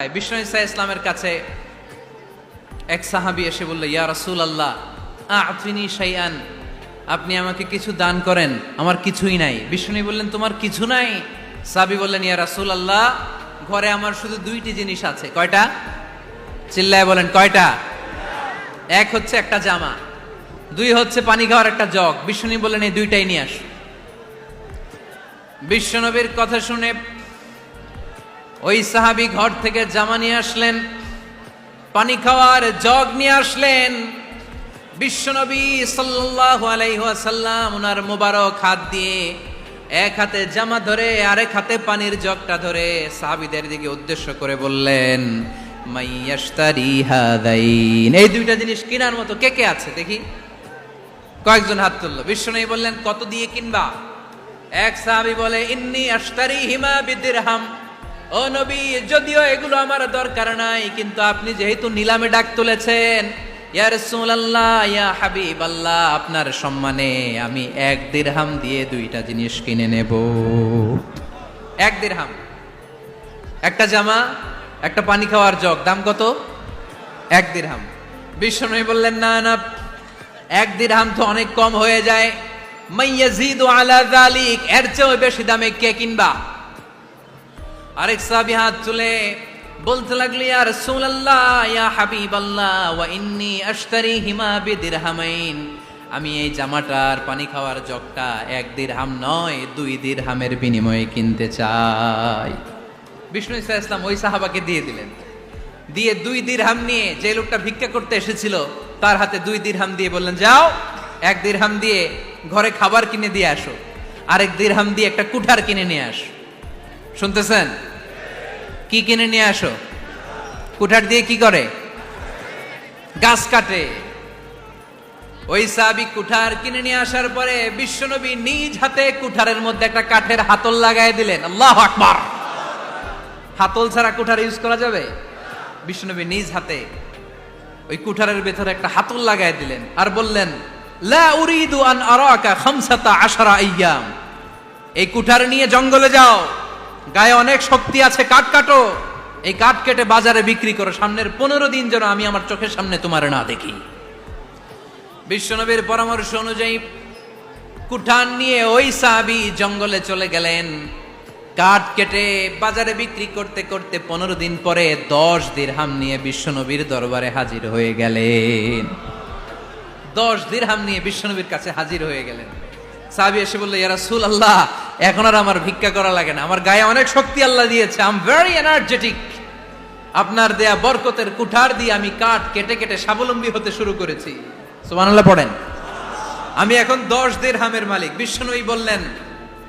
বিষ্ণু ইসা ইসলামের কাছে এক সাহাবী এসে বলল, ইয়া রাসূলুল্লাহ আ'তিনি শাইআন, আপনি আমাকে কিছু দান করেন, আমার কিছুই নাই। বিষ্ণু বললেন, তোমার কিছু নাই? সাহাবী বললেন, ইয়া রাসূলুল্লাহ ঘরে আমার শুধু দুইটি জিনিস আছে। কয়টা? চিল্লায় বলেন কয়টা? এক হচ্ছে একটা জামা, দুই হচ্ছে পানি খাওয়ার একটা জগ। বিষ্ণু বললেন, এই দুইটাই নিয়ে আস। বিশ্বনবীর কথা শুনে ওই সাহাবী ঘর থেকে জামা নিয়ে আসলেন, পানি খাওয়ার জগ নিয়ে আসলেন। বিশ্বনবী সাল্লাল্লাহু আলাইহি ওয়াসাল্লাম ওনার মোবারক হাত দিয়ে এক হাতে জামা ধরে আরেক হাতে পানির জগটা ধরে সাহাবীদের দিকে উদ্দেশ্য করে বললেন, মাইয়াশতারি হাদাইন, এই দুইটা জিনিস কেনার মতো কে কে আছে দেখি? কয়েকজন হাত তুললো। বিশ্বনবী বললেন, কত দিয়ে কিনবা? এক সাহাবী বলে, ইন্নী আশতারিহিমা বিদিরহাম, ও নবী যদিও এগুলো আমার দরকার নাই, কিন্তু আপনি যেহেতু নিলামে ডাক তুলেছেন, ইয়া রাসূলুল্লাহ ইয়া হাবিবাল্লাহ, আপনার সম্মানে আমি 1 দিরহাম দিয়ে দুইটা জিনিস কিনে নেব। 1 দিরহাম, একটা জামা, একটা পানি খাওয়ার জগ, দাম কত? 1 দিরহাম। বিশ্বনবী বললেন, না না, 1 দিরহাম তো অনেক কম হয়ে যায়, মাইয়াজিদু আলা যালিক, এর চেয়ে বেশি দামে কে কিনবা? আরেক সাহাবী হাত তুলে বলতে লাগলো, ইয়া রাসূলুল্লাহ ইয়া হাবিবাল্লাহ ওয়া ইন্নী আশতারিহিমা বিদিরহামাইন, আমি এই জামাটার পানি খাওয়ার জগটা 1 দিরহাম নয় 2 দিরহামের বিনিময়ে কিনতে চাই। বিষ্ণু ইসা ইসলাম ওই সাহাবাকে দিয়ে দিলেন। দিয়ে 2 দিরহাম নিয়ে যে লোকটা ভিক্ষা করতে এসেছিল তার হাতে 2 দিরহাম দিয়ে বললেন, যাও 1 দিরহাম দিয়ে ঘরে খাবার কিনে দিয়ে আসো, আরেক দিরহাম দিয়ে একটা কুঠার কিনে নিয়ে আসো। শুনতেছেন? কি কিনে নিয়ে আসো? কুঠার দিয়ে কি করে? গাছ কাটে। ওই সাহাবী কুঠার কিনে নিয়ে আসার পরে বিশ্বনবী নিজ হাতে কুঠারের মধ্যে একটা কাঠের হাতল লাগাই দিলেন। আল্লাহু আকবার! হাতল ছাড়া কুঠার ইউজ করা যাবে? বিশ্বনবী নিজ হাতে ওই কুঠারের ভেতরে একটা হাতল লাগাই দিলেন আর বললেন, লা উরিদু আন আরাকা 15 আইয়াম, এই কুঠার নিয়ে জঙ্গলে যাও, গায়ে অনেক শক্তি আছে, কাঠ কাটো, এই কাঠ কেটে বাজারে বিক্রি করো, সামনের 15 দিন যেন আমি আমার চোখের সামনে তোমার না দেখি। বিশ্বনবীর পরামর্শ অনুযায়ী কুঠার নিয়ে ওই সাহাবী জঙ্গলে চলে গেলেন। কাঠ কেটে বাজারে বিক্রি করতে করতে 15 দিন পরে 10 দিরহাম নিয়ে বিশ্বনবীর দরবারে হাজির হয়ে গেলেন। 10 দিরহাম নিয়ে বিশ্বনবীর কাছে হাজির হয়ে গেলেন। সাহাবী এসে বলল, ইয়া রাসূলুল্লাহ এখন আর আমার ভিক্ষা করা লাগে না, আমার গায়ে অনেক শক্তি আল্লাহ দিয়েছে, আই এম ভেরি এনার্জেটিক, আপনার দেয়া বরকতের কুঠার দিয়ে আমি কাঠ কেটে কেটে স্বাবলম্বী হতে শুরু করেছি। সুবহানাল্লাহ পড়েন। আমি এখন 10 দিরহামের মালিক। বিশ্বনবী বললেন,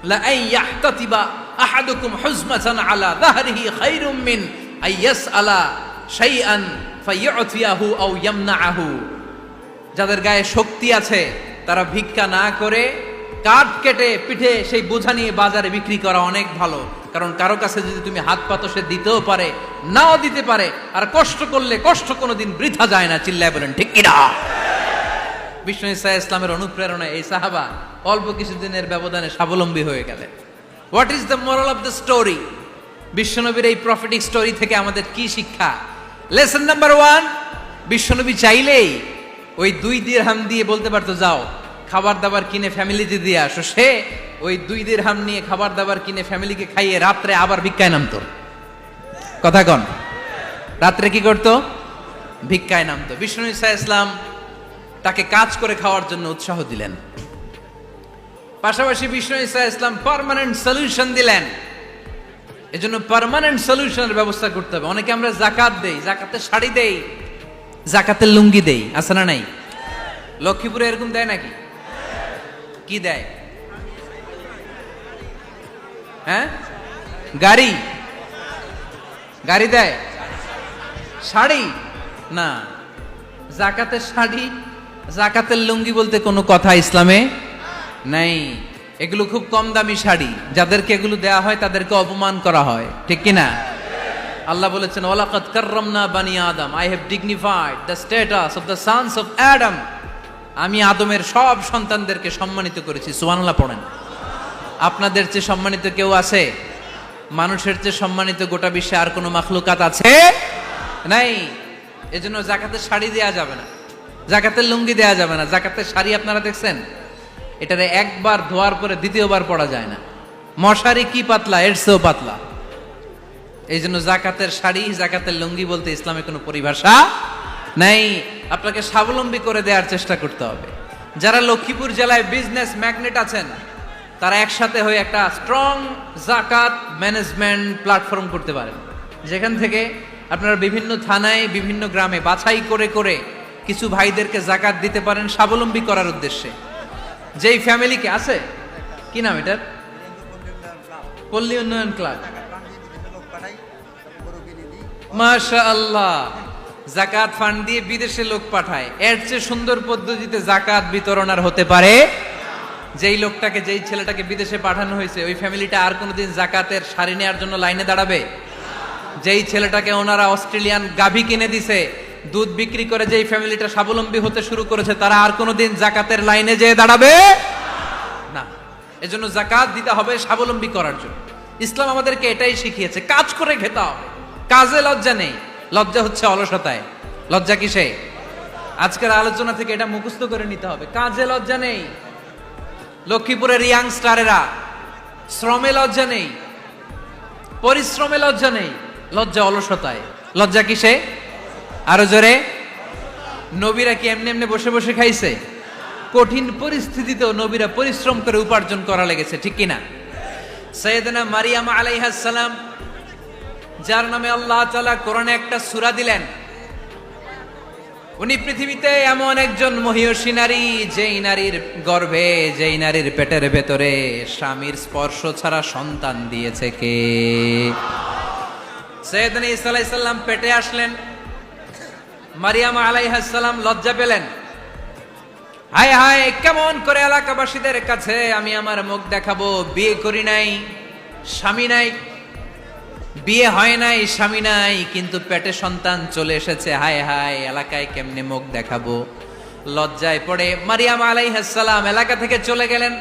লা আইয়াহতাতিবা আহাদুকুম হুজমাতান আলা যাহরিহি খায়রুম মিন আইয়াসআলা শাইআন ফায়ু'তিয়াহু আও ইয়ামনাহু, যাদের গায়ে শক্তি আছে তারা ভিক্ষা না করে কাঠ কেটে পিঠে সেই বোঝা নিয়ে বাজারে বিক্রি করা অনেক ভালো, কারণ কারো কাছে যদি তুমি হাত পাতো সে দিতেও পারে নাও দিতে পারে, আর কষ্ট করলে কষ্ট কোনোদিন বৃথা যায় না। চিল্লায় বলেন ঠিক কিনা? বিষ্ণু ইসা ইসলামের অনুপ্রেরণায় এই সাহাবা অল্প কিছুদিনের ব্যবধানে স্বাবলম্বী হয়ে গেলেন। What is the moral of the story? বিশ্বনবীর এই প্রফেটিক স্টোরি থেকে আমাদের কি শিক্ষা? লেসন নাম্বার 1, বিশ্বনবী চাইলেই ওই 2 দিরহাম দিয়ে বলতে পারতো, যাও খাবার দাবার কিনে ফ্যামিলিতে দিয়ে আসো। সে ওই 2 দিরহাম নিয়ে খাবার দাবার কিনে ফ্যামিলিকে খাইয়ে রাত্রে আবার ভিক্ষায় নামতো। কথা কন? রাত্রে কি করতো? ভিক্ষায় নামতো। বিষ্ণু ইসা ইসলাম তাকে কাজ করে খাওয়ার জন্য উৎসাহ দিলেন। পাশাপাশি বিষ্ণু ইসা ইসলাম পার্মানেন্ট সলিউশন দিলেন। এজন্য পার্মানেন্ট সলিউশনের ব্যবস্থা করতে হবে। অনেকে আমরা যাকাত দেই, যাকাতের শাড়ি দেই, যাকাতের লুঙ্গি দেই, আছে না নাই? লক্ষ্মীপুরে এরকম দেয় নাকি? কি দেয়? হ্যাঁ, গাড়ি, গাড়ি দেয়, শাড়ি না। যাকাতের শাড়ি, যাকাতের লুঙ্গি বলতে কোনো কথা ইসলামে নাই। এগুলো খুব কম দামি শাড়ি, যাদেরকে এগুলো দেয়া হয় তাদেরকে অপমান করা হয়, ঠিক কিনা? আল্লাহ বলেছেন, ওয়ালাকাদ কাররামনা বানি আদম, I have dignified the status of the sons of Adam, আমি আদমের সব সন্তানদেরকে সম্মানিত করেছি। সুবহানাল্লাহ পড়েন। আপনাদের চেয়ে সম্মানিত কেউ আছে? মানুষের চেয়ে সম্মানিত গোটা বিশ্বে আর কোনো মাখলুকাত আছে নাই। এজন্য জাকাতের শাড়ি দেয়া যাবে না, জাকাতের লুঙ্গি দেয়া যাবে না। জাকাতের শাড়ি আপনারা দেখছেন, এটারে একবার ধোয়ার পরে দ্বিতীয়বার পরা যায় না। মশারি কি পাতলা, এর চেয়েও পাতলা। এই জন্য জাকাতের শাড়ি, জাকাতের লুঙ্গি বলতে ইসলামে কোনো পরিভাষা নাই। আপনাকে স্বাবলম্বী করে দেওয়ার চেষ্টা করতে হবে। যারা লক্ষ্মীপুর জেলায় বিজনেস ম্যাগনেট আছেন, তারা একসাথে হয়ে একটা স্ট্রং জাকাত ম্যানেজমেন্ট প্ল্যাটফর্ম করতে পারেন, যেখান থেকে আপনারা বিভিন্ন থানায়, বিভিন্ন গ্রামে বাছাই করে করে কিছু ভাইদেরকে জাকাত দিতে পারেন স্বাবলম্বী করার উদ্দেশ্যে। যেই ফ্যামিলিকে আছে, কি নাম এটার, পল্লী উন্নয়ন ক্লাব, মাশাআল্লাহ, জাকাত ফান্ড দিয়ে বিদেশে লোক পাঠায়। এর চেয়ে সুন্দর পদ্ধতিতে জাকাত বিতরণ আর হতে পারে? যেই লোকটাকে, যেই ছেলেটাকে বিদেশে পাঠানো হয়েছে, ওই ফ্যামিলিটা আর কোনোদিন জাকাতের শাড়ি নেওয়ার জন্য লাইনে দাঁড়াবে? যেই ছেলেটাকে ওনারা অস্ট্রেলিয়ান গাভী কিনে দিছে, দুধ বিক্রি করে যেই ফ্যামিলিটা স্বাবলম্বী হতে শুরু করেছে, তারা আর কোনোদিন জাকাতের লাইনে যেয়ে দাঁড়াবে না। এজন্য জাকাত দিতে হবে স্বাবলম্বী করার জন্য। ইসলাম আমাদেরকে এটাই শিখিয়েছে, কাজ করে খেতে হবে। কাজে লজ্জা নেই, লজ্জা হচ্ছে অলসতায়। লজ্জা কিসে? আজকের আলোচনা থেকে এটা মুখস্থ করে নিতে হবে, কাজে লজ্জা নেই। লক্ষ্মীপুরের ইয়াংস্টারেরা শ্রমে লজ্জা নেই, পরিশ্রমে লজ্জা নেই, লজ্জা অলসতায়। লজ্জা কিসে? আরো জোরে। নবীরা কি এমনি এমনি বসে বসে খাইছে? কঠিন পরিস্থিতিতেও নবীরা পরিশ্রম করে উপার্জন করা লেগেছে, ঠিক কিনা? সাইয়েদনা মারিয়াম আলাইহিস সালাম, যার নামে আল্লাহ তাআলা কোরআনে একটা সূরা দিলেন, উনি পৃথিবীতে এমন একজন মহিয়সী নারী, যেই নারীর গর্ভে, যেই নারীর পেটের ভেতরে স্বামীর স্পর্শ ছাড়া সন্তান দিয়েছে কে? সাইয়েদনা ঈসা আলাইহিস সালাম পেটে আসলেন। মারিয়াম আলাইহিস সালাম লজ্জা পেলেন। হায় হায়, কেমন করে এলাকাবাসীদের কাছে আমি আমার মুখ দেখাবো? বিয়ে করি নাই, স্বামী নাই, বিয়ে হয় নাই, স্বামী নাই, কিন্তু পেটে সন্তান চলে এসেছে। হায় হায়, এলাকায় কেমনে মুখ দেখাবো? লজ্জায় পড়ে মারিয়াম আলাইহিস সালাম এলাকা থেকে চলে গেলেন।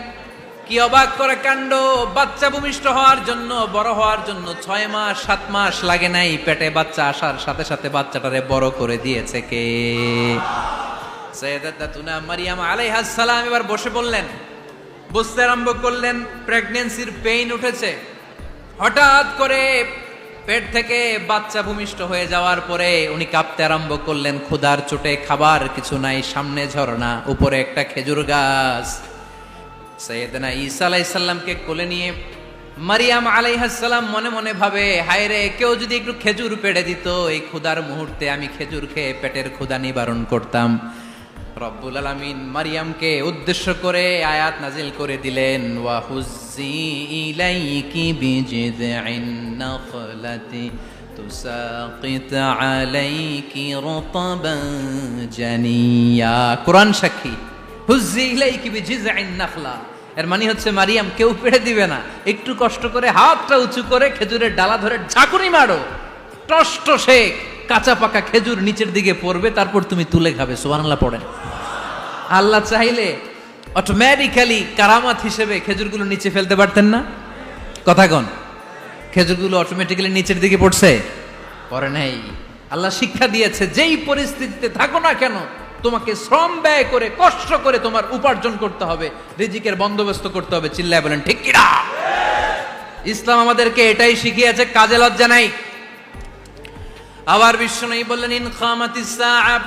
কি অবাক করে কাণ্ড! বাচ্চা ভূমিষ্ঠ হওয়ার জন্য, বড় হওয়ার জন্য 6 মাস 7 মাস লাগে নাই, পেটে বাচ্চা আসার সাথে সাথে বাচ্চাটারে বড় করে দিয়েছে কে? সাইয়েদাতুনা মারিয়াম আলাইহিস সালাম এবার বসে বললেন, বুঝতে আরম্ভ করলেন প্রেগন্যান্সির পেইন উঠেছে। হঠাৎ করে পেট থেকে বাচ্চা ভূমিষ্ঠ হয়ে যাওয়ার পরে উনি কাঁপতে আরম্ভ করলেন। ক্ষুধার চোটে খাবার কিছু নাই, সামনে ঝর্ণা, উপরে একটা খেজুর গাছ। সাইয়েদনা ঈসা আলাইহিস সালামকে কোলে নিয়ে মারিয়াম আলাইহিস সালাম মনে মনে ভাবে, হায় রে, কেউ যদি একটু খেজুর পেড়ে দিত, এই ক্ষুধার মুহূর্তে আমি খেজুর খেয়ে পেটের ক্ষুধা নিবারণ করতাম। রব্বুল আলামিন মারিয়ামকে উদ্দেশ্য করে আয়াত নাজিল করে দিলেন, ওয়া হুজ্জি ইলাইকি বিজিযইন নাখলাতি তুসাকিত আলাইকি রতবান জানিয়া। কোরআন সাক্ষী, হুজ্জি ইলাইকি বিজিযইন নাখলা, এর মানে হচ্ছে মারিয়াম, কেউ পেড়ে দিবে না, একটু কষ্ট করে হাতটা উঁচু করে খেজুরের ডালা ধরে ঝাঁকুনি মারো, টসটসে কাঁচা পাকা খেজুর নিচের দিকে পড়বে, তারপর তুমি তুলে খাবে। সুবহানাল্লাহ পড়েন। আল্লাহ চাইলে অটোমেটিক্যালি কারামাত হিসেবে খেজুরগুলো নিচে ফেলতে পারতেন না? কথা কন, খেজুরগুলো অটোমেটিক্যালি নিচের দিকে পড়ছে? পড়ে নাই। আল্লাহ শিক্ষা দিয়েছে, যেই পরিস্থিতিতে থাকো না কেন, তোমাকে শ্রম ব্যয় করে, কষ্ট করে তোমার উপার্জন করতে হবে, রিজিকের বন্দোবস্ত করতে হবে। চিল্লায় বলেন ঠিক কিনা? ইসলাম আমাদেরকে এটাই শিখিয়েছে, কাজে লজ্জা নাই। আবার বিশ্বনবী বললেন, ইন খামাতিস সাআ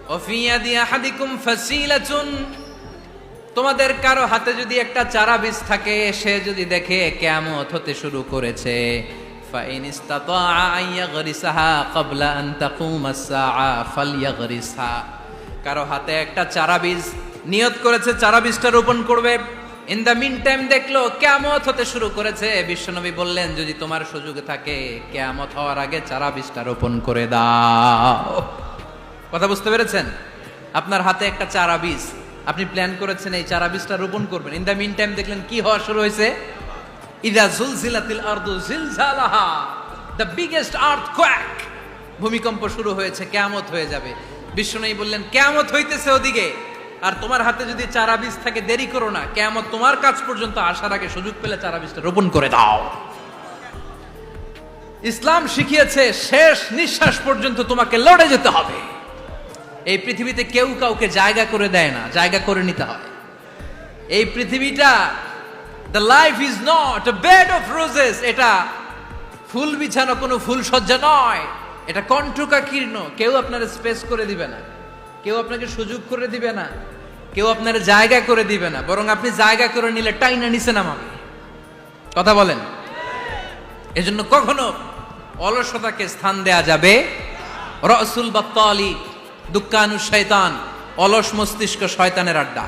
ওয়া ফি ইয়াদি আহাদিকুম ফাসিলাতুন, তোমাদের কারো হাতে যদি একটা চারা বীজ থাকে, সে যদি দেখে কিয়ামত হতে শুরু করেছে, ফাইন ইসতাতা আন ইয়াগরিসাহা ক্বাবলা আন তাকুমাস সাআ ফালইয়াগরিসহা, কারো হাতে একটা চারা বীজ নিয়ত করেছে, চারা বীজটা রোপণ করবে, ইন দ্য মিন টাইম দেখলো কিয়ামত হতে শুরু করেছে, বিশ্বনবী বললেন, যদি তোমার সুযোগ থাকে কিয়ামত হওয়ার আগে চারা বীজটা রোপণ করে দাও। কথা বুঝতে পেরেছেন? আপনার হাতে একটা চারা বীজ, আপনি প্ল্যান করেছেন এই চারা বীজটা রোপণ করবেন, ইন দ্য মিন টাইম দেখলেন কি হওয়া শুরু হয়েছে? ইযা জুলজিলাতিল আরদু জিলজালাহা, দ্য বিগেস্ট আর্থকোয়েক, ভূমিকম্প শুরু হয়েছে, কিয়ামত হয়ে যাবে। বিশ্বনবী বললেন, কিয়ামত হইতেছে ওদিকে, আর তোমার হাতে যদি চারা বীজ থাকে, দেরি করো না, কিয়ামত তোমার কাছ পর্যন্ত আসার আগে সুযোগ পেলে চারা বীজটা রোপণ করে দাও। ইসলাম শিখিয়েছে শেষ নিঃশ্বাস পর্যন্ত তোমাকে লড়ে যেতে হবে। এই পৃথিবীতে কেউ কাউকে জায়গা করে দেয় না, জায়গা করে নিতে হয়। এই পৃথিবীটা, the life is not a bed of roses, এটা ফুল বিছানো কোনো ফুল সজ্জা নয়, এটা কণ্টকাকীর্ণ। কেউ আপনার স্পেস করে দিবে না, কেউ আপনাকে সুযোগ করে দিবে না, কেউ আপনার জায়গা করে দিবে না, বরং আপনি জায়গা করে নিলে টাইনা নিচে নামাবে। কথা বলেন। এজন্য কখনো অলসতাকে স্থান দেয়া যাবে। রসুল বাত্তালি দুক্কানু শয়তান, অলস মস্তিষ্ক শয়তানের আড্ডা।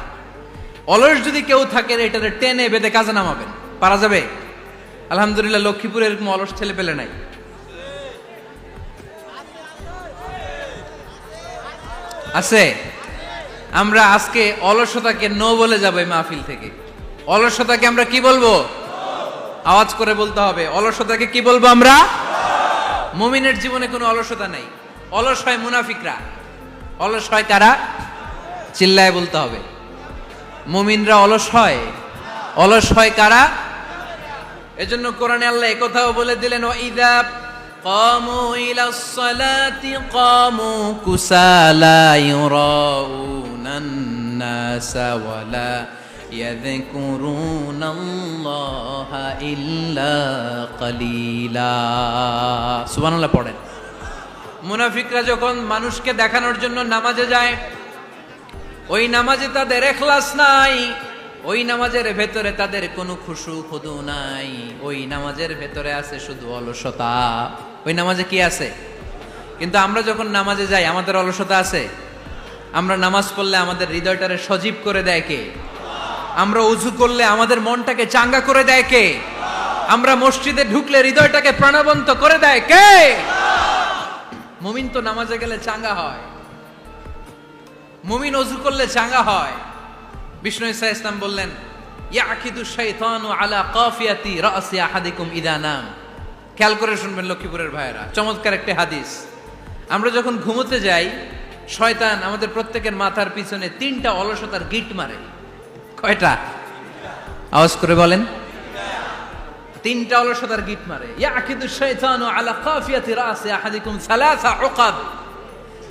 অলস যদি কেউ থাকে এটারে টেনে বেঁধে কাজে নামাবেন, পারা যাবে? আলহামদুলিল্লাহ লক্ষ্মীপুরে এরকম অলস ছেলে পেলে নাই। আছে? আমরা আজকে অলসতাকে নো বলে যাবো এই মাহফিল থেকে। অলসতাকে আমরা কি বলবো? আওয়াজ করে বলতে হবে। অলসতাকে কি বলবো আমরা? মুমিনের জীবনে কোনো অলসতা নাই। অলস হয় মুনাফিকরা। অলস হয় কারা? চিল্লায় বলতে হবে। মুমিনরা অলস হয়? অলস হয় কারা? এজন্য কোরআনে আল্লাহ একথাও বলে দিলেন, ওয়াইদা কামু ইলাস সালাতি কামু কুসালা ইউরাউনান নাসা ওয়ালা ইয়াযকুরুনাল্লাহা ইল্লা কালিলা। সুবহানাল্লাহ পড়েন। মুনাফিকরা যখন মানুষকে দেখানোর জন্য নামাজে যায়, ওই নামাজে তাদের ইখলাস নাই, ওই নামাজের ভেতরে তাদের কোনো খুশু খুদু নাই, ওই নামাজের ভেতরে আছে শুধু অলসতা। ওই নামাজে কি আছে? কিন্তু আমরা যখন নামাজে যাই আমাদের অলসতা আছে? আমরা নামাজ পড়লে আমাদের হৃদয়টারে সজীব করে দেয় কে? আমরা উযু করলে আমাদের মনটাকে চাঙ্গা করে দেয় কে? আমরা মসজিদে ঢুকলে হৃদয়টাকে প্রাণবন্ত করে দেয় কে? মুমিন তো নামাজে গেলে চাঙ্গা হয়, মুমিন উযু করলে চাঙ্গা হয়। বিষ্ণু ঈসা ইসলাম বললেন, ইয়াকিদু শাইতানু আলা কাফিয়াতি রাসি আহাদিকুম ইদা নাম। খেয়াল করে শুনবেন লক্ষ্মীপুরের ভাইয়েরা, চমৎকার একটা হাদিস। আমরা যখন ঘুমোতে যাই, শয়তান আমাদের প্রত্যেকের মাথার পিছনে 3টা অলসতার গিট মারে। কয়টা? আওয়াজ করে বলেন। 3টা অলসতার গিট মারে। ইয়াকিদু শাইতানু আলা কাফিয়াতি রাসি আহাদিকুম সালাসা উকাদ।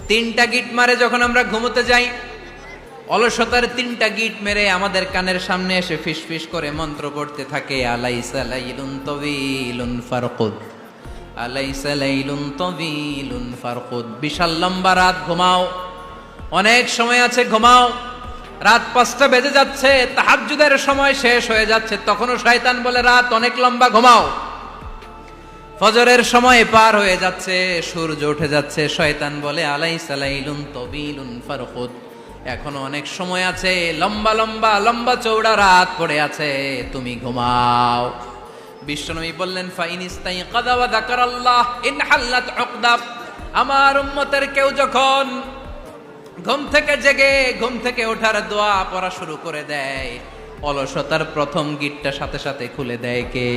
3টা গিট মারে যখন আমরা ঘুমোতে যাই। অলসতার 3টা গিট মেরে আমাদের কানের সামনে এসে ফিসফিস করে মন্ত্র পড়তে থাকে, আলাইসা লাইলুন তাওয়িলুন ফারকুদ, আলাইসা লাইলুন তাওয়িলুন ফারকুদ। বিশাল লম্বা রাত, ঘুমাও, অনেক সময় আছে, ঘুমাও। রাত 5টা বেজে যাচ্ছে, তাহাজ্জুদের সময় শেষ হয়ে যাচ্ছে, তখনও শয়তান বলে রাত অনেক লম্বা, ঘুমাও। ফজরের সময় পার হয়ে যাচ্ছে, সূর্য উঠে যাচ্ছে, শয়তান বলে আলাইসা লাইলুন তাওয়িলুন ফারকুদ, এখনো অনেক সময় আছে, লম্বা লম্বা লম্বা চৌড়া রাত পড়ে আছে, তুমি ঘুমাও। বিশ্বনবী বললেন, ফাইন ইস্তাইকাযা ওয়া যাকারাল্লাহ ইনহাল্লাত উকদা। আমার উম্মতের কেউ যখন ঘুম থেকে জেগে ঘুম থেকে ওঠার দোয়া পড়া শুরু করে দেয়, অলসতার প্রথম গিটটা সাথে সাথে খুলে দেয় কে?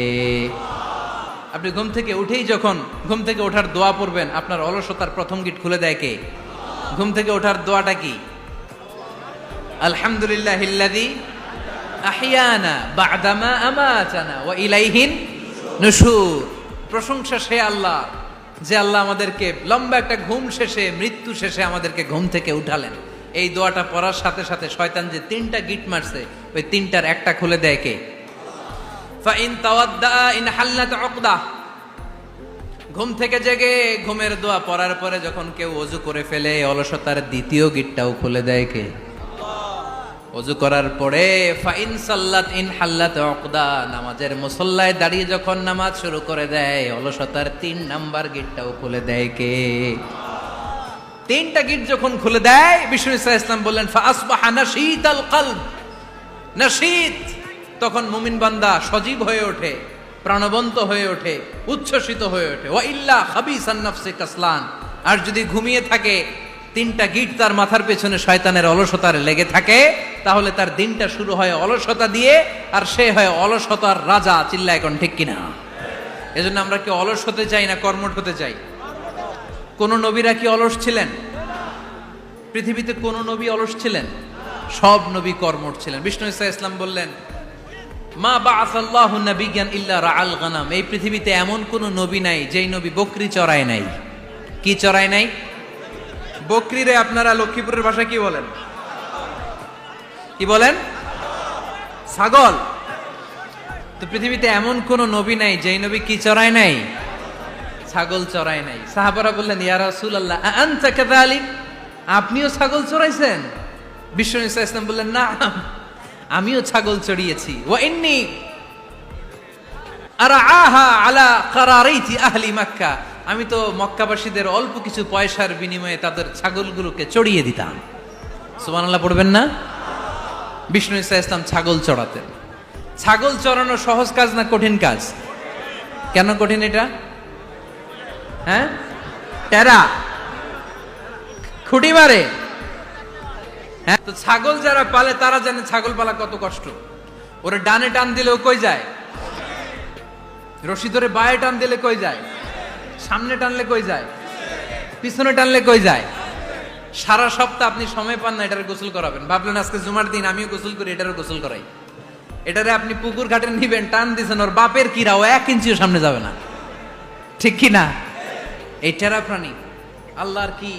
আপনি ঘুম থেকে উঠেই যখন ঘুম থেকে ওঠার দোয়া পড়বেন, আপনার অলসতার প্রথম গিট খুলে দেয় কে? ঘুম থেকে ওঠার দোয়াটা কি? আলহামদুলিল্লাহিল্লাযী আহইয়ানা বা'দামা আমাতানা ওয়া ইলাইহিন নুশুর। প্রশংসা সে আল্লাহ, যে আল্লাহ আমাদেরকে লম্বা একটা ঘুম শেষে, মৃত্যু শেষে আমাদেরকে ঘুম থেকে উঠালেন। এই দোয়াটা পড়ার সাথে সাথে শয়তান যে 3টা গিট মারছে, ওই 3টার একটা খুলে দেয় কে? Fine তাওয়াদ্দা in হাল্লাত উকদা। ঘুম থেকে জেগে ঘুমের দোয়া পড়ার পরে যখন কেউ ওযু করে ফেলে, অলসতার দ্বিতীয় গিটটাও খুলে দেয় কে? ওযু করার পরে ফাইন সাল্লাত ইন হাল্লাত উকদা, নামাজের মুসল্লায় দাঁড়িয়ে যখন নামাজ শুরু করে দেয়, অলসতার 3 নাম্বার গিটটাও খুলে দেয় কে? 3টা গিট যখন খুলে দেয়, বিষ্ণু ঈসা ইসলাম বললেন, ফাসবাহা নাশীতাল কলব। নাশীত, তখন মুমিন বান্দা সজীব হয়ে ওঠে, প্রাণবন্ত হয়ে ওঠে, উচ্ছ্বসিত হয়ে ওঠে। ওয়া ইল্লা খাবিসান নাফসি কাসলান। আর যদি ঘুমিয়ে থাকে, 3টা গিট তার মাথার পেছনে শয়তানের অলসতার লেগে থাকে, তাহলে তার দিনটা শুরু হয় অলসতা দিয়ে, আর সে হয় অলসতার রাজা। চিল্লায় এখন ঠিক কিনা? এজন্য আমরা কি অলস হতে চাই না কর্মঠ হতে চাই? কোন নবীরা কি অলস ছিলেন? পৃথিবীতে কোন নবী অলস ছিলেন? সব নবী কর্মঠ ছিলেন। বিষ্ণু ঈসা ইসলাম বললেন, মা বাআসাল্লাহু নাবিয়্যান ইল্লা রাআল গানাম, এই পৃথিবীতে এমন কোন নবী নাই যেই নবী বকরি চড়ায় নাই। কি চড়ায় নাই? বকরিরে আপনারা লক্ষ্মীপুরের ভাষায় কি বলেন? কি বলেন? ছাগল। তো পৃথিবীতে এমন কোন নবী নাই যেই নবী কি চড়ায় নাই? ছাগল চড়ায় নাই। সাহাবারা বললেন, ইয়া রাসূলুল্লাহ আনতা কাযালিক, আপনিও ছাগল চড়াইছেন? বিশ্বনবী সাল্লাল্লাহু আলাইহি ওয়াসাল্লাম বললেন, না, আমিও ছাগল চড়িয়েছি। ওয়া ইন্নী আরআহা আলা কারারাইতি আহলি মক্কা, আমি তো মক্কাবাসীদের অল্প কিছু পয়সার বিনিময়ে তাদের ছাগলগুলোকে চড়িয়ে দিতাম। সুবহানাল্লাহ পড়বেন না? বিষ্ণু ঈসা ইসলাম ছাগল চড়াতেন। ছাগল চড়ানো সহজ কাজ না কঠিন কাজ? কেন কঠিন এটা? হ্যাঁ, টেরা, খুঁটি মারে। হ্যাঁ, তো ছাগল যারা পালে তারা জানে ছাগল পালা কত কষ্ট। ওরা ডানে টান দিলেও কই যায়, রশি ধরে বায়ে টান দিলে কই যায়, সামনে টানলে কই যায়, পিছনে টানলে কই যায়। সারা সপ্তাহ আপনি সময় পান না এটারে গোসল করাবেন। ভাবলেন আজকে জুমার দিন আমিও গোসল করি, এটারে গোসল করাই। এটারে আপনি পুকুর ঘাটে নিবেন, টান দিছেন, ওর বাপের কিরা ও 1 ইঞ্চিও সামনে যাবে না। ঠিক কি না? এই টেরা প্রাণী আল্লাহর কি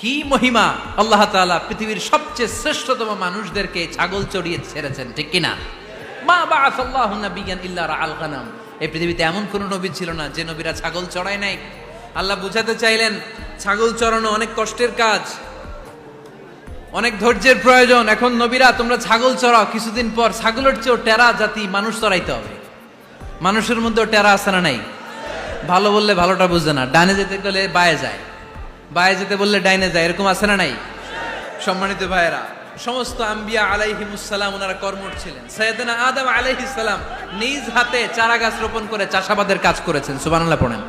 কি মহিমা। আল্লাহ তাআলা পৃথিবীর সবচেয়ে শ্রেষ্ঠতম মানুষদেরকে ছাগল চড়িয়ে ছেড়েছেন। ঠিক কি না? মা বাআসাল্লাহু নাবিয়্যান ইল্লা রাআল গানাম, এই পৃথিবীতে এমন কোন নবী ছিল না যে নবীরা ছাগল চড়ায় নাই। আল্লাহ বুঝাতে চাইলেন ছাগল চড়ানো অনেক কষ্টের কাজ, অনেক ধৈর্যের প্রয়োজন। এখন নবীরা তোমরা ছাগল চড়াও, কিছুদিন পর ছাগলের চেয়েও টেরা জাতি মানুষ চড়াইতে হবে। মানুষের মধ্যেও টেরা আছে না নাই? ভালো বললে ভালোটা বুঝে না, ডানে যেতে গেলে বায়ে যায়, বায়ে যেতে বললে ডাইনে যায়, এরকম আছে না নাই? সম্মানিত ভাইয়েরা, সমস্ত আম্বিয়া আলাইহিমুস সালাম ওনারা কর্মঠ ছিলেন। সাইয়েদনা আদম আলাইহিস সালাম নিজ হাতে চারা গাছ রোপণ করে চাষাবাদের কাজ করেছেন। সুবহানাল্লাহ পড়েন।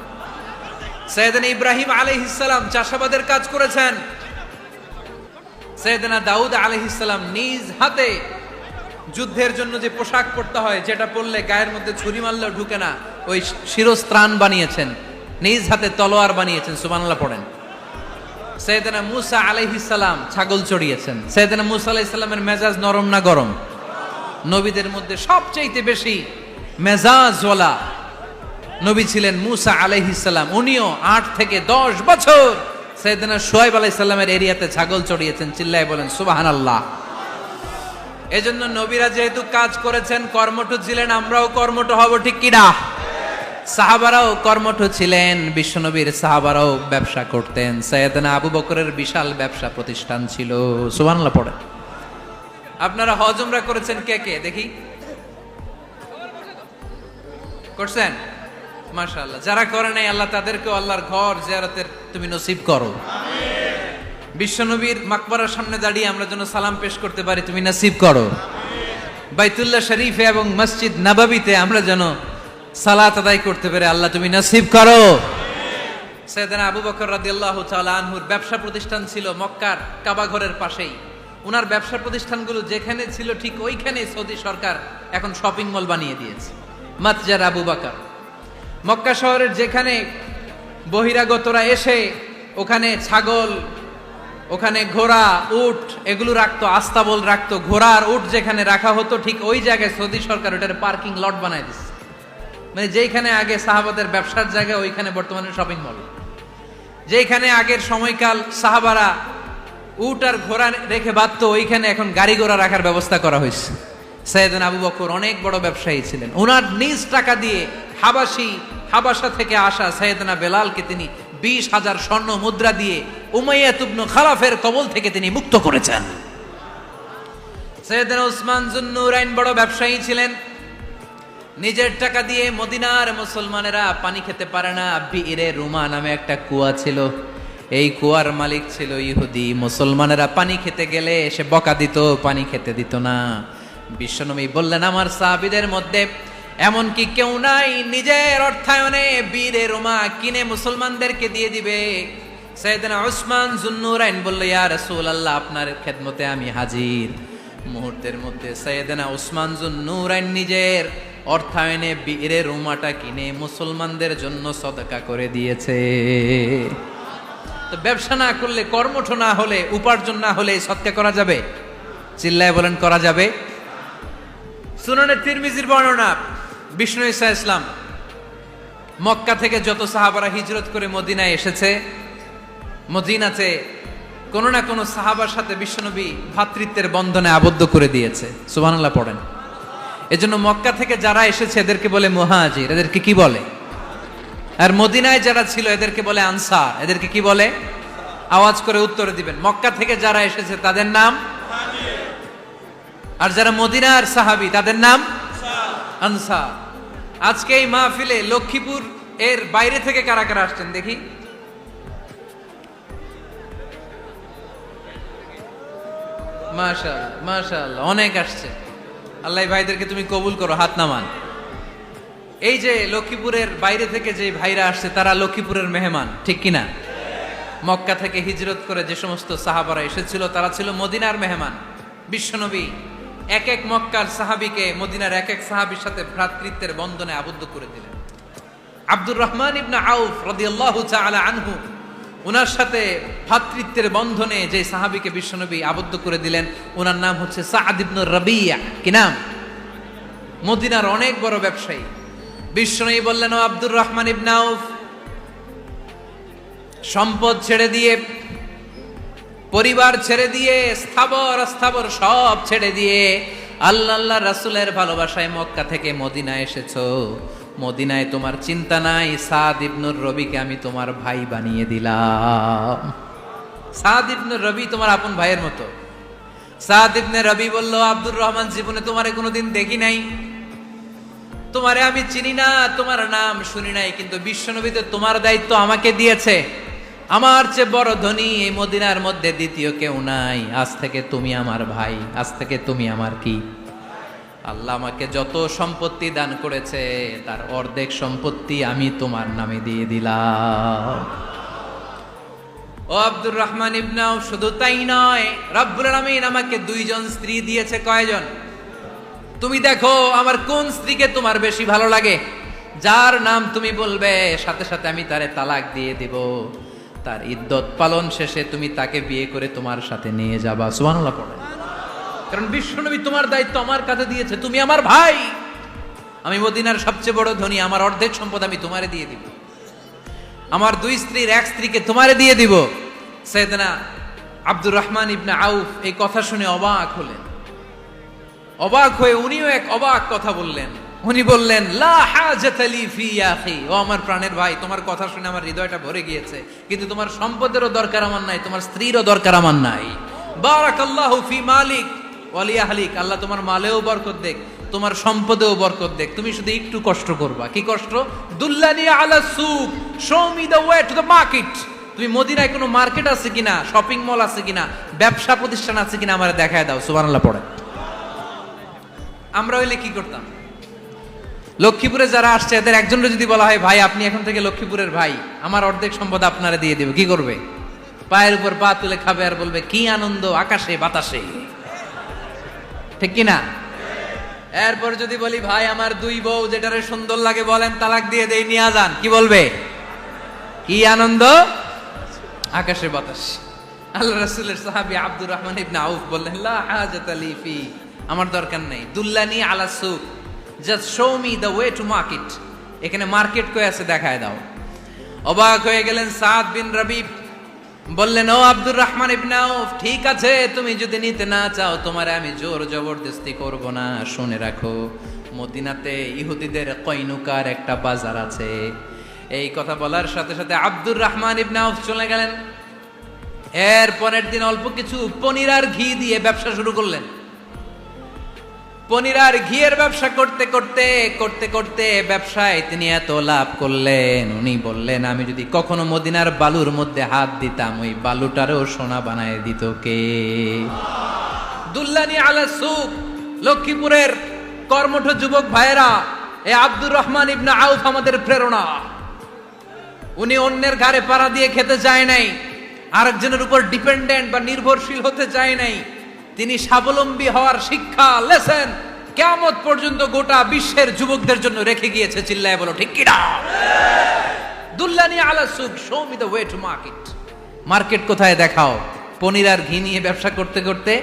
সাইয়েদনা ইব্রাহিম আলাইহিস সালাম চাষাবাদের কাজ করেছেন। সাইয়েদনা দাউদ আলাইহিস সালাম নিজ হাতে যুদ্ধের জন্য যে পোশাক পরতে হয়, যেটা পরলে গায়ের মধ্যে ছুরি মারলেও ঢুকে না, ওই শিরস্ত্রাণ বানিয়েছেন, নিজ হাতে তলোয়ার বানিয়েছেন। সুবহানাল্লাহ পড়েন। সাইয়েদনা মূসা আলাইহিস সালাম ছাগল চড়িয়েছেন। সাইয়েদনা মূসা আলাইহিস সালামের মেজাজ নরম না গরম? নবীদের মধ্যে সবচেয়ে বেশি মেজাজওয়ালা নবী ছিলেন মূসা আলাইহিস সালাম। উনিও 8 থেকে 10 বছর সাইয়েদনা শুআয়ব আলাইহিস সালামের এরিয়াতে ছাগল চড়িয়েছেন। চিল্লায় বলেন সুবহানাল্লাহ। এজন্য নবীরা যেহেতু কাজ করেছেন, কর্মঠ ছিলেন, আমরাও কর্মঠ হব। ঠিক কি না? সাহাবারাও কর্মঠ ছিলেন, বিশ্বনবীর সাহাবারাও ব্যবসা করতেন। সাইয়েদনা আবু বকরের বিশাল ব্যবসা প্রতিষ্ঠান ছিল। সুবহানাল্লাহ পড়ে। আপনারা হজ উমরা করেছেন কে কে দেখি? করছেন? মাশাআল্লাহ। যারা করে নাই আল্লাহ তাদেরকেও আল্লাহর ঘর জিয়ারতের তুমি নসিব করো। বিশ্বনবীর মাকবারার সামনে দাঁড়িয়ে আমরা যেন সালাম পেশ করতে পারি, তুমি নসিব করো। বাইতুল্লাহ শরীফে এবং মসজিদ নববীতে আমরা যেন সালাত আদায় করতে পারে, আল্লাহ তুমি নসিব করো। সাইয়েদনা আবু বকর রাদিয়াল্লাহু তাআলা আনহুর ব্যবসা প্রতিষ্ঠান ছিল মক্কার কাবা ঘরের পাশেই। উনার ব্যবসা প্রতিষ্ঠানগুলো যেখানে ছিল ঠিক ওইখানে সৌদি সরকার এখন শপিং মল বানিয়ে দিয়েছে, মাতজার আবু বকর। মক্কা শহরের যেখানে বহিরাগতরা এসে ওখানে ছাগল, ওখানে ঘোড়া, উট এগুলো রাখতো, আস্তাবল রাখতো, ঘোড়া আর উট যেখানে রাখা হতো ঠিক ওই জায়গায় সৌদি সরকার ওটার পার্কিং লট বানায় দিচ্ছে। মানে যেখানে আগে সাহাবাদের ব্যবসার জায়গা, ওইখানে বর্তমানে শপিং মল। যেখানে আগের সময়কাল সাহাবারা উট আর ঘোড়া রেখে বাঁধতো, ওইখানে এখন গাড়ি ঘোড়া রাখার ব্যবস্থা করা হয়েছে। সাইয়েদনা আবু বকর অনেক বড় ব্যবসায়ী ছিলেন। ওনার নিজ টাকা দিয়ে হাবাসা থেকে আসা সাইয়েদনা বেলালকে তিনি 20,000 স্বর্ণ মুদ্রা দিয়ে উমাইয়া ইবনে খালাফের কবল থেকে তিনি মুক্ত করেছেন। সাইয়েদনা উসমান যুন্নুরাইন বড় ব্যবসায়ী ছিলেন। নিজের টাকা দিয়ে মদিনার মুসলমানেরা পানি খেতে পারে না, বিইরে রুমা নামে একটা কুয়া ছিল, এই কুয়ার মালিক ছিল ইহুদি। মুসলমানেরা পানি খেতে গেলে সে বকা দিত, পানি খেতে দিত না। বিশ্বনবী বললেন, আমার সাহাবীদের মধ্যে এমন কি কেউ নাই নিজের অর্থায়নে বীরে রুমা কিনে মুসলমানদেরকে দিয়ে দিবে? সাইয়েদনা উসমান যুন্নুরাইন বলল, ইয়া রাসূলুল্লাহ, আপনার খেদমতে আমি হাজির। মুহূর্তের মধ্যে সাইয়েদনা উসমান যুন্নুরাইন নিজের অর্থায়নে বীরে রুমাটা কিনে মুসলমানদের জন্য সদকা করে দিয়েছে। তো ব্যবসা না করলে, কর্মঠ না হলে, উপার্জন না হলে সদকা করা যাবে? চিল্লায় বলেন করা যাবে? সুনানে তিরমিজির বর্ণনা, বিষ্ণু ঈসা ইসলাম মক্কা থেকে যত সাহাবারা হিজরত করে মদিনায় এসেছে, মদিনাতে কোনো না কোনো সাহাবার সাথে বিশ্বনবী ভ্রাতৃত্বের বন্ধনে আবদ্ধ করে দিয়েছে। সুবহানাল্লাহ পড়েন। এজন্য মক্কা থেকে যারা এসেছে এদেরকে বলে মুহাজির, এদেরকে কি বলে? আর মদিনায় যারা ছিল এদেরকে বলে আনসার, এদেরকে কি বলে? আওয়াজ করে উত্তর দিবেন। মক্কা থেকে যারা এসেছে তাদের নাম মুহাজির, আর যারা মদিনার সাহাবী তাদের নাম আনসার। আজকে এই মাহফিলে লক্ষ্মীপুর এর বাইরে থেকে কারা কারা আসছেন দেখি? মাশাআল্লাহ মাশাআল্লাহ, অনেক আসছে। আল্লাহ ভাইদেরকে তুমি কবুল করো, হাত নামান। এই যে লক্ষ্মীপুরের বাইরে থেকে যে ভাইরা আসছে তারা লক্ষ্মীপুরের মেহমান, ঠিক কিনা? মক্কা থেকে হিজরত করে যে সমস্ত সাহাবারা এসেছিল তারা ছিল মদিনার মেহমান। বিশ্বনবী এক এক মক্কার সাহাবীকে মদিনার এক এক সাহাবীর সাথে ভ্রাতৃত্বের বন্ধনে আবদ্ধ করে দিলেন। আব্দুর রহমান ইবনে আউফ রাদিয়াল্লাহু তাআলা আনহু, ওনার সাথে ভ্রাতৃত্বের বন্ধনে যে সাহাবীকে বিশ্বনবী আবদ্ধ করে দিলেন ওনার নাম হচ্ছে সাদ ইবনে রাবিয়া। কি নাম? মদিনার অনেক বড় ব্যবসায়ী। বিশ্বনবী বললেন, ও আব্দুর রহমান ইবনে আউফ, সম্পদ ছেড়ে দিয়ে, পরিবার ছেড়ে দিয়ে, স্থাবর অস্থাবর সব ছেড়ে দিয়ে আল্লাহ রাসূলের ভালোবাসায় মক্কা থেকে মদিনায় এসেছো। মদিনায় তোমার চিন্তা নাই, সাদ ইবনুর রবিকে আমি তোমার ভাই বানিয়ে দিলাম। সাদ ইবনুর রবি তোমার আপন ভাইয়ের মতো। সাদ ইবনে রবি বলল, আব্দুর রহমান, জীবনে তোমারে কোনোদিন দেখি নাই, তোমারে আমি চিনি না, তোমার নাম শুনি নাই, কিন্তু বিশ্বনবী তো তোমার দায়িত্ব আমাকে দিয়েছে। আমার চেয়ে বড় ধনী এই মদিনার মধ্যে দ্বিতীয় কেউ নাই। আজ থেকে তুমি আমার ভাই, আজ থেকে তুমি আমার কি? আল্লাহ আমাকে যত সম্পত্তি দান করেছে তার অর্ধেক সম্পত্তি আমি তোমার নামে দিয়ে দিলাম। ও আব্দুর রহমান ইবনে আউফ, শুধু তাই নয়, রব্বুল আলামিন আমাকে দুইজন স্ত্রী দিয়েছে। কয়জন? তুমি দেখো আমার কোন স্ত্রীকে তোমার বেশি ভালো লাগে, যার নাম তুমি বলবে সাথে সাথে আমি তারে তালাক দিয়ে দিব। তার ইদ্যত পালন শেষে তুমি তাকে বিয়ে করে তোমার সাথে নিয়ে যাবা। সুবহানাল্লাহ পড়ে। কারণ বিশ্বনবী তোমার দায়িত্ব আমার কাছে দিয়েছে, তুমি আমার ভাই, আমি মদিনার সবচেয়ে বড় ধনী, আমার অর্ধেক সম্পদ আমি তোমারে দিয়ে দিব, আমার দুই স্ত্রীর এক স্ত্রীকে তোমারে দিয়ে দিব। সাইয়েদনা আব্দুর রহমান ইবনে আউফ এই কথা শুনে অবাক হলেন। অবাক হয়ে উনিও এক অবাক কথা বললেন। উনি বললেন, লা হাজাতা লি ফি ইয়া আখি, ও আমার প্রাণের ভাই, তোমার কথা শুনে আমার হৃদয়টা ভরে গিয়েছে, কিন্তু তোমার সম্পদেরও দরকার আমার নাই, তোমার স্ত্রীরও দরকার আমার নাই। বারাকাল্লাহু ফি মালিক ওয়া লি আহলিক, আল্লাহ তোমার মালেও বরকত দেখ, তোমার সম্পদেও বরকত দেখ। তুমি শুধু একটু কষ্ট করবা। কি কষ্ট? দুল্লানি আলা সুক, show me the way to the market. তুমি মদিনায় কোনো মার্কেট আছে কিনা, শপিং মল আছে কিনা, ব্যবসা প্রতিষ্ঠান আছে কিনা আমারে দেখায় দাও। সুবহানাল্লাহ পড়ে। আমরা হইলে কি করতাম? লক্ষ্মীপুরে যারা আসছে এদের একজনের যদি বলা হয়, ভাই আপনি এখন থেকে লক্ষ্মীপুরের ভাই, আমার অর্ধেক সম্পদ আপনারা দিয়ে দেব, কি করবে? পায়ের উপর পা তুলে খাবে আর বলবে, কি আনন্দ আকাশে বাতাসে, ঠিক কিনা? এরপর যদি বলি, ভাই আমার দুই বউ, যেটারে সুন্দর লাগে বলেন তালাক দিয়ে দেই, নিয়ে যান, কি বলবে? কি আনন্দ আকাশে বাতাস। আল্লাহ রাসূলের সাহাবী আব্দুর রহমান ইবনে আউফ বললেন, লা হাজাতা লি ফি, আমার দরকার নেই। দুল্লানি আলা সুক, just show me the way to market. এখানে মার্কেট কই আছে দেখায় দাও। অবাক হয়ে গেলেন সাদ বিন রবি, বললেন, ও আব্দুর রহমান ইবনে আউফ, ঠিক আছে, তুমি যদি নিতে না চাও তোমারে আমি জোর জবরদস্তি করব না। শুনে রাখো, মদিনাতে ইহুদিদের কয়নুকার একটা বাজার আছে। এই কথা বলার সাথে সাথে আব্দুর রহমান ইবনে আউফ চলে গেলেন। এর পরের দিন অল্প কিছু পনির আর ঘি দিয়ে ব্যবসা শুরু করলেন। পনির আর ঘিয়ের ব্যবসা করতে করতে করতে করতে ব্যবসায় তিনি এত লাভ করলেন, উনি বললেন, আমি যদি কখনো মদিনার বালুর মধ্যে হাত দিতাম ওই বালুটারও সোনা বানায় দিত কে? দুল্লানি আলা সুক। লক্ষ্মীপুরের কর্মঠ যুবক ভাইয়েরা, এ আব্দুর রহমান ইবনে আউফ আমাদের প্রেরণা। উনি অন্যের ঘাড়ে পাড়া দিয়ে খেতে চায় নাই, আরেকজনের উপর ডিপেন্ডেন্ট বা নির্ভরশীল হতে চায় নাই। তিনি স্বাবলম্বী হওয়ার শিক্ষা, লেসেন কিয়ামত পর্যন্ত গোটা বিশ্বের যুবকদের জন্য রেখে গিয়েছে। চিল্লায় বলো ঠিক কিনা? দুল্লানি আলা সুক, show me the way to market. Market কোথায় দেখাও। পনির আর ঘি নিয়ে ব্যবসা করতে করতে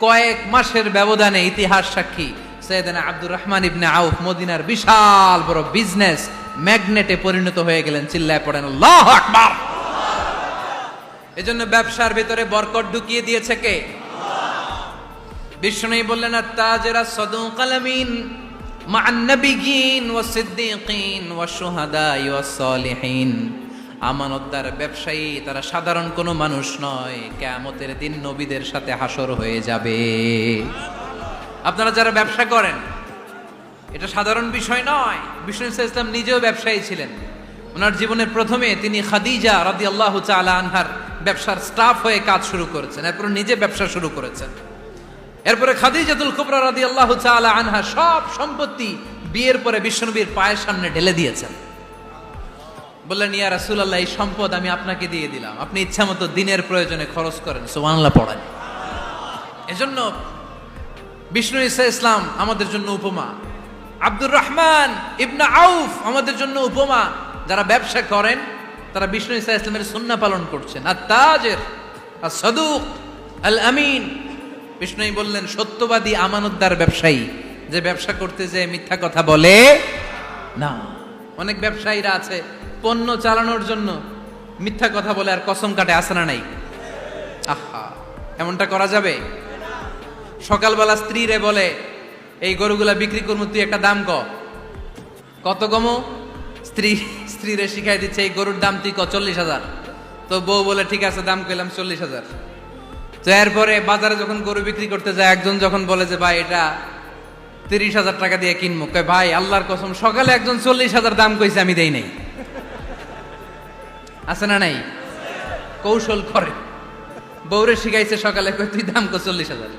কয়েক মাসের ব্যবধানে ইতিহাস সাক্ষী সাইয়েদনা আব্দুর রহমান ইবনে আউফ মদিনার বিশাল বড় বিজনেস ম্যাগনেটে পরিণত হয়ে গেলেন। চিল্লায় পড়েন আল্লাহু আকবার। এজন্য ব্যবসার ভিতরে বরকত ঢুকিয়ে দিয়েছে কে? বিষ্ণুই বললেন আত-তাজিরা সাদুকাল আমিন মা'আন নাবিয়্যিন ওয়াস সিদ্দীকিন ওয়াশ শুহাদা'i ওয়াস সালিহিন। আমানতদার ব্যবসায়ী তারা সাধারণ কোনো মানুষ নয়, কিয়ামতের দিন নবীদের সাথে হাসর হয়ে যাবে। আপনারা যারা ব্যবসা করেন, এটা সাধারণ বিষয় নয়। বিষ্ণু ইসলাম নিজেও ব্যবসায়ী ছিলেন। ওনার জীবনের প্রথমে তিনি খাদিজা রাদিয়াল্লাহু তাআলা আনহার ব্যবসার স্টাফ হয়ে কাজ শুরু করেছেন, এরপর নিজে ব্যবসা শুরু করেছেন। এরপরে খাদিজাতুল কুবরা রাদিয়াল্লাহু তাআলা আনহা সব সম্পত্তি বিয়ের পরে বিশ্বনবীর পায়ের সামনে ঢেলে দিয়েছেন। বললেন, ইয়া রাসূলুল্লাহ, এই সম্পদ আমি আপনাকে দিয়ে দিলাম, আপনি ইচ্ছামতো দিনের প্রয়োজনে খরচ করেন। সুবহানাল্লাহ পড়েন। এজন্য বিষ্ণু ইসলাম আমাদের জন্য উপমা, আব্দুর রহমান ইবনে আউফ আমাদের জন্য উপমা। যারা ব্যবসা করেন তারা বিষ্ণু ইসলামের সুন্নাহ পালন করছেন। আত-তাজির আস-সাদুক আল আমিন। বিষ্ণুই বললেন, সত্যবাদী আমানতদার ব্যবসায়ী, যে ব্যবসা করতে যে মিথ্যা কথা বলে না। অনেক ব্যবসায়ীরা আছে পণ্য চালানোর জন্য মিথ্যা কথা বলে আর কসম কাটে, আছে না নাই? আহা, এমনটা করা যাবে? সকালবেলা স্ত্রীরে বলে, এই গরুগুলা বিক্রি করবো, তুই একটা দাম কত কমো? স্ত্রীরে শিখাই দিচ্ছে, এই গরুর দাম তুই 40,000। তো বউ বলে, ঠিক আছে, দাম কইলাম 40,000। তো এরপরে বাজারে যখন গরু বিক্রি করতে যায়, একজন যখন বলে যে ভাই এটা 30,000 টাকা দিয়ে কিনবো, কয় ভাই আল্লাহর কসম সকালে একজন 40,000 দাম কইছে, আমি দেই নাই। আছে না নাই? কৌশল করে। বউরে শিখাইছে সকালে, কয় তুই দাম কর 40,000।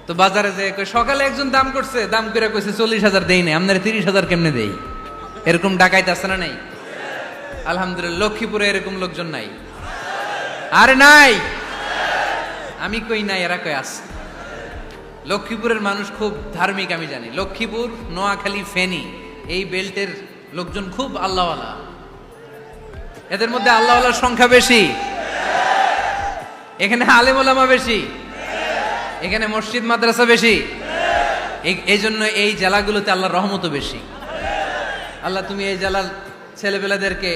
তো বাজারে যে সকালে একজন দাম করছে, দাম করে কইছে 40,000 দেই নাই, আপনার 30,000 কেমনে দেই? এরকম ডাকাইতে আছে না নাই? আলহামদুলিল্লাহ লক্ষ্মীপুরে এরকম লোকজন নাই। আরে নাই, আমি কই নাই, এরা কই আছে। লক্ষ্মীপুরের মানুষ খুব ধার্মিক, আমি জানি। লক্ষ্মীপুর, নোয়াখালী, ফেনী এই বেল্টের লোকজন খুব আল্লাহওয়ালা। এদের মধ্যে আল্লাহওয়ালার সংখ্যা বেশি, এখানে আলেম ওলামা বেশি, এখানে মসজিদ মাদ্রাসা বেশি। এই জন্য এই জেলাগুলোতে আল্লাহর রহমতও বেশি। আল্লাহ তুমি এই জেলার ছেলেপেলাদেরকে,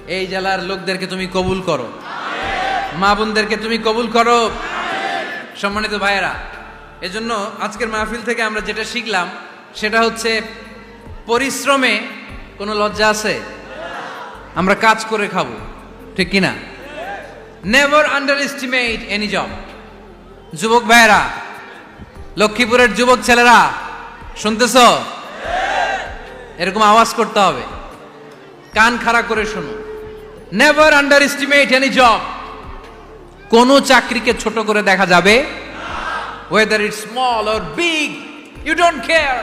এই জেলার লোকদেরকে তুমি কবুল করো, মা বোনদেরকে তুমি কবুল করো। সম্মানিত ভাইয়েরা, এজন্য আজকের মাহফিল থেকে আমরা যেটা শিখলাম সেটা হচ্ছে, পরিশ্রমে কোনো লজ্জা আছে? আমরা কাজ করে খাবো, ঠিক কিনা? Never under estimate any job. যুবক ভাইয়েরা, লক্ষ্মীপুরের যুবক ছেলেরা শুনতেছ? এরকম আওয়াজ করতে হবে, কান খাড়া করে শোনো। Never under estimate any job. কোন চাকরিকে ছোট করে দেখা যাবে, whether it's small or big, you don't care.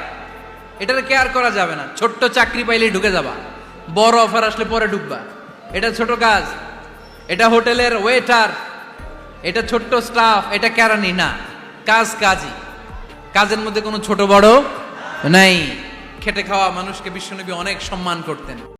এটার কেয়ার করা যাবে না। ছোট্ট চাকরি পাইলেই ঢুকে যাবা, বড় অফার আসলে পরে ঢুকবা। এটা ছোট কাজ, এটা হোটেলের ওয়েটার, এটা ছোট্ট স্টাফ, এটা কেরানি না। কাজ কাজই, কাজের মধ্যে কোনো ছোট বড় নাই। খেটে খাওয়া মানুষকে বিশ্বনবী অনেক সম্মান করতেন।